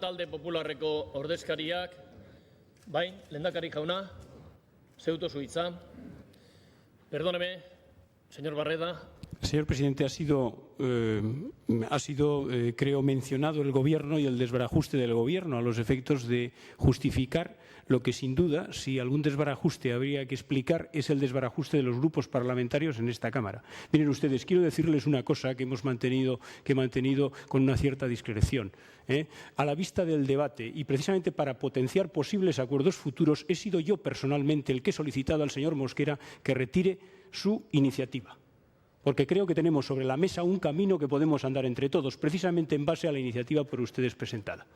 Talde Popularreko ordezkariak, bai, lehendakari jauna, zeuto zu hitza. Perdóneme, señor Barreda. Señor presidente, ha sido, creo, mencionado el Gobierno y el desbarajuste del Gobierno a los efectos de justificar lo que, sin duda, si algún desbarajuste habría que explicar, es el desbarajuste de los grupos parlamentarios en esta Cámara. Miren ustedes, quiero decirles una cosa que he mantenido con una cierta discreción. A la vista del debate y precisamente para potenciar posibles acuerdos futuros, he sido yo personalmente el que he solicitado al señor Mosquera que retire su iniciativa. Porque creo que tenemos sobre la mesa un camino que podemos andar entre todos, precisamente en base a la iniciativa por ustedes presentada.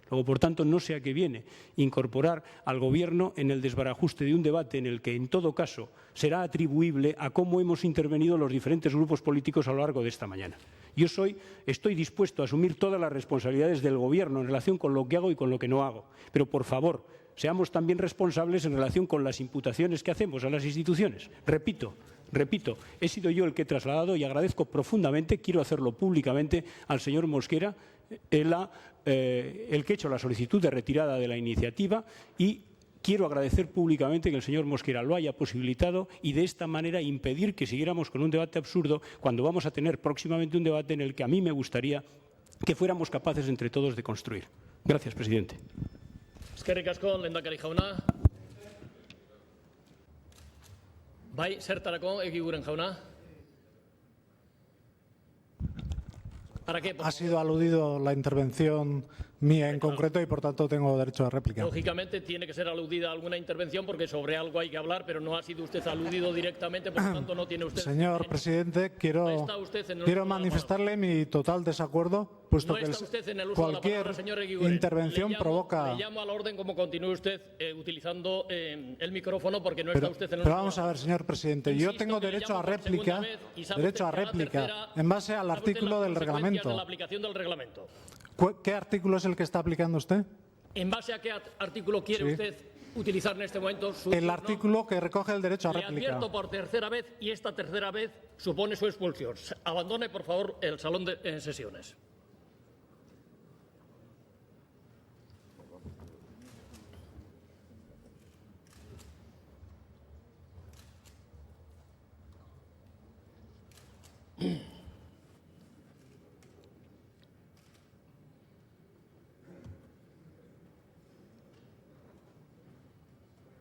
Luego, por tanto, no sé a qué viene incorporar al Gobierno en el desbarajuste de un debate en el que, en todo caso, será atribuible a cómo hemos intervenido los diferentes grupos políticos a lo largo de esta mañana. Yo estoy dispuesto a asumir todas las responsabilidades del Gobierno en relación con lo que hago y con lo que no hago. Pero, por favor, seamos también responsables en relación con las imputaciones que hacemos a las instituciones. Repito, he sido yo el que he trasladado y agradezco profundamente, quiero hacerlo públicamente, al señor Mosquera el que ha hecho la solicitud de retirada de la iniciativa y quiero agradecer públicamente que el señor Mosquera lo haya posibilitado y de esta manera impedir que siguiéramos con un debate absurdo cuando vamos a tener próximamente un debate en el que a mí me gustaría que fuéramos capaces entre todos de construir. Gracias, presidente. Eskerrik asko, lehendakari jauna. Bai, zertarako, Egiguren jauna. ¿Para qué? Ha sido aludido la intervención mía en concreto y, por tanto, tengo derecho a réplica. Lógicamente tiene que ser aludida alguna intervención porque sobre algo hay que hablar, pero no ha sido usted aludido directamente, por lo tanto no tiene usted... Señor presidente, quiero manifestarle mi total desacuerdo, puesto que cualquier intervención provoca... Le llamo a la orden como continúe usted utilizando el micrófono porque no está usted en el uso. Pero vamos a ver, señor presidente, yo tengo derecho a réplica, en base al artículo del reglamento. De la aplicación del reglamento. ¿Qué artículo es el que está aplicando usted? ¿En base a qué artículo quiere usted utilizar en este momento su El artículo que recoge el derecho a réplica. Le advierto por tercera vez y esta tercera vez supone su expulsión. Abandone, por favor, el salón de sesiones.